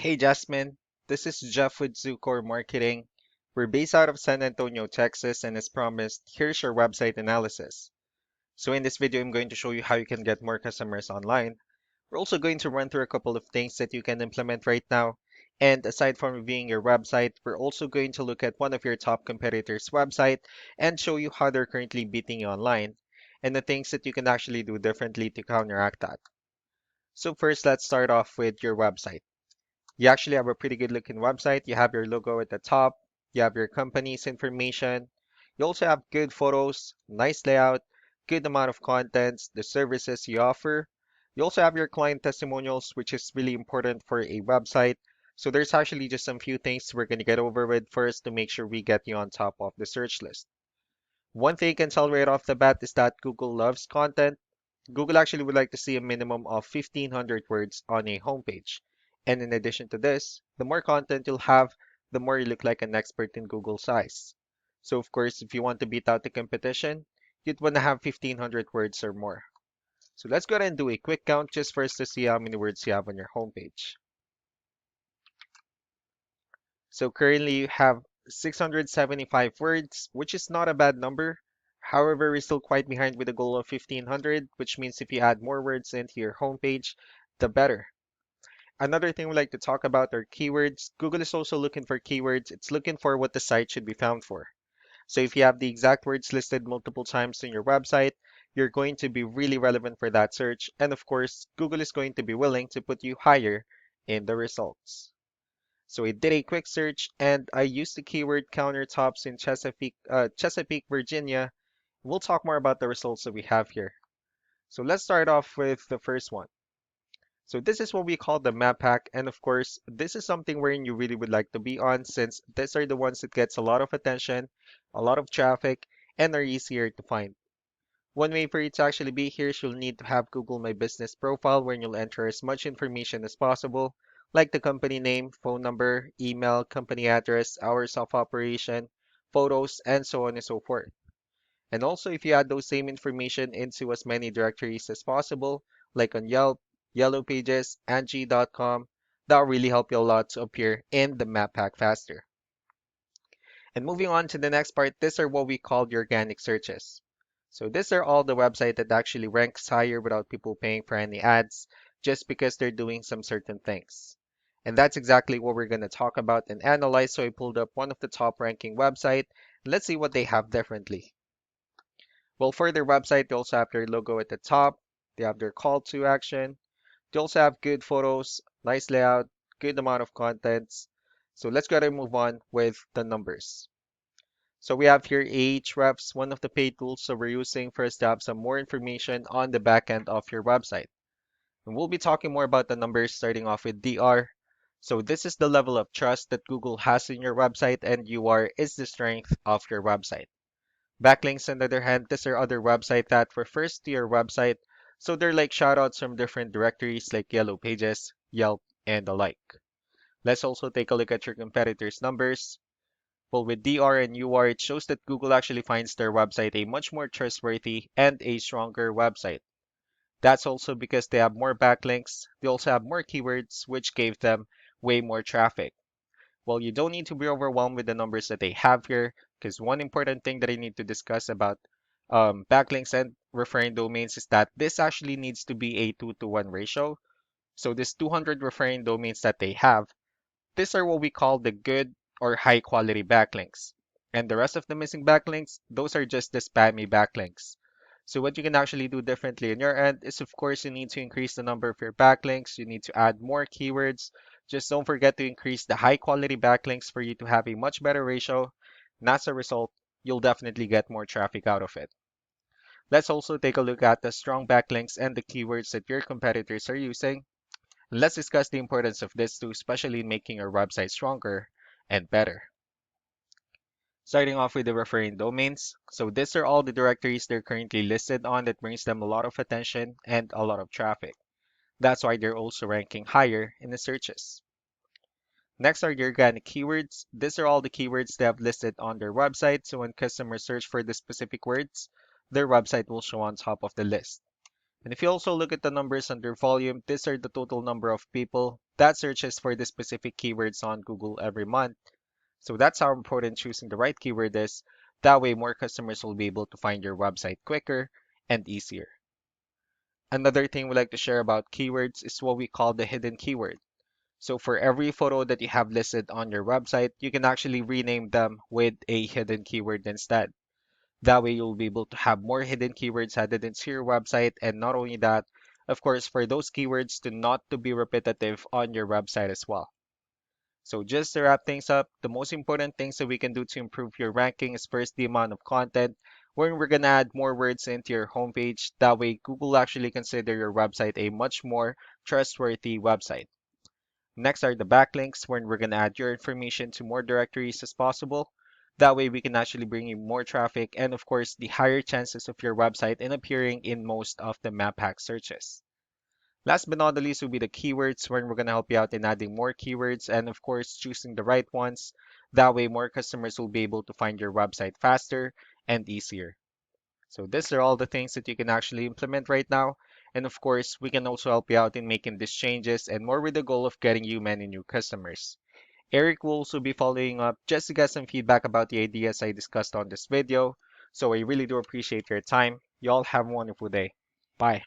Hey Jasmine, this is Jeff with Zucor Marketing. We're based out of San Antonio, Texas, and as promised, here's your website analysis. So in this video, I'm going to show you how you can get more customers online. We're also going to run through a couple of things that you can implement right now. And aside from reviewing your website, we're also going to look at one of your top competitors' website and show you how they're currently beating you online and the things that you can actually do differently to counteract that. So first, let's start off with your website. You actually have a pretty good looking website. You have your logo at the top. You have your company's information. You also have good photos, nice layout, good amount of contents, the services you offer. You also have your client testimonials, which is really important for a website. So there's actually just some few things we're going to get over with first to make sure we get you on top of the search list. One thing you can tell right off the bat is that Google loves content. Google actually would like to see a minimum of 1,500 words on a homepage. And in addition to this, the more content you'll have, the more you look like an expert in Google's eyes. So of course, if you want to beat out the competition, you'd want to have 1,500 words or more. So let's go ahead and do a quick count just for us to see how many words you have on your homepage. So currently you have 675 words, which is not a bad number. However, we're still quite behind with a goal of 1,500, which means if you add more words into your homepage, the better. Another thing we like to talk about are keywords. Google is also looking for keywords. It's looking for what the site should be found for. So if you have the exact words listed multiple times in your website, you're going to be really relevant for that search. And of course, Google is going to be willing to put you higher in the results. So I did a quick search and I used the keyword countertops in Chesapeake, Virginia. We'll talk more about the results that we have here. So let's start off with the first one. So this is what we call the map hack. And of course, this is something wherein you really would like to be on since these are the ones that gets a lot of attention, a lot of traffic, and are easier to find. One way for you to actually be here is you'll need to have Google My Business profile where you'll enter as much information as possible, like the company name, phone number, email, company address, hours of operation, photos, and so on and so forth. And also, if you add those same information into as many directories as possible, like on Yelp, Yellow Pages, Angie.com, that'll really help you a lot to appear in the map pack faster. And moving on to the next part, these are what we call the organic searches. So these are all the website that actually ranks higher without people paying for any ads, just because they're doing some certain things. And that's exactly what we're going to talk about and analyze. So I pulled up one of the top ranking website. Let's see what they have differently. Well, for their website, they also have their logo at the top. They have their call to action. They also have good photos, nice layout, good amount of contents. So let's go ahead and move on with the numbers. So we have here Ahrefs, one of the paid tools that we're using for us to have some more information on the back end of your website. And we'll be talking more about the numbers starting off with DR. So this is the level of trust that Google has in your website, and UR is the strength of your website. Backlinks, on the other hand, these are other websites that refers to your website. So they're like shoutouts from different directories like Yellow Pages, Yelp, and the like. Let's also take a look at your competitors' numbers. Well, with DR and UR, it shows that Google actually finds their website a much more trustworthy and a stronger website. That's also because they have more backlinks. They also have more keywords, which gave them way more traffic. Well, you don't need to be overwhelmed with the numbers that they have here, because one important thing that I need to discuss about backlinks and referring domains is that this actually needs to be a 2-to-1 ratio. So this 200 referring domains that they have, these are what we call the good or high quality backlinks. And the rest of the missing backlinks, those are just the spammy backlinks. So what you can actually do differently on your end is, of course, you need to increase the number of your backlinks. You need to add more keywords. Just don't forget to increase the high quality backlinks for you to have a much better ratio. And as a result, you'll definitely get more traffic out of it. Let's also take a look at the strong backlinks and the keywords that your competitors are using. Let's discuss the importance of this too, especially in making your website stronger and better. Starting off with the referring domains. So these are all the directories they're currently listed on that brings them a lot of attention and a lot of traffic. That's why they're also ranking higher in the searches. Next are the organic keywords. These are all the keywords they have listed on their website. So when customers search for the specific words, their website will show on top of the list. And if you also look at the numbers under volume, these are the total number of people that searches for the specific keywords on Google every month. So that's how important choosing the right keyword is. That way, more customers will be able to find your website quicker and easier. Another thing we like to share about keywords is what we call the hidden keyword. So for every photo that you have listed on your website, you can actually rename them with a hidden keyword instead. That way you'll be able to have more hidden keywords added into your website. And not only that, of course, for those keywords to not to be repetitive on your website as well. So just to wrap things up, the most important things that we can do to improve your ranking is first the amount of content, when we're gonna add more words into your homepage. That way Google actually consider your website a much more trustworthy website. Next are the backlinks, when we're gonna add your information to more directories as possible. That way we can actually bring you more traffic and of course the higher chances of your website in appearing in most of the map hack searches. Last but not the least will be the keywords, when we're going to help you out in adding more keywords and of course choosing the right ones. That way more customers will be able to find your website faster and easier. So these are all the things that you can actually implement right now. And of course, we can also help you out in making these changes and more with the goal of getting you many new customers. Eric will also be following up just to get some feedback about the ideas I discussed on this video. So I really do appreciate your time. You all have a wonderful day. Bye.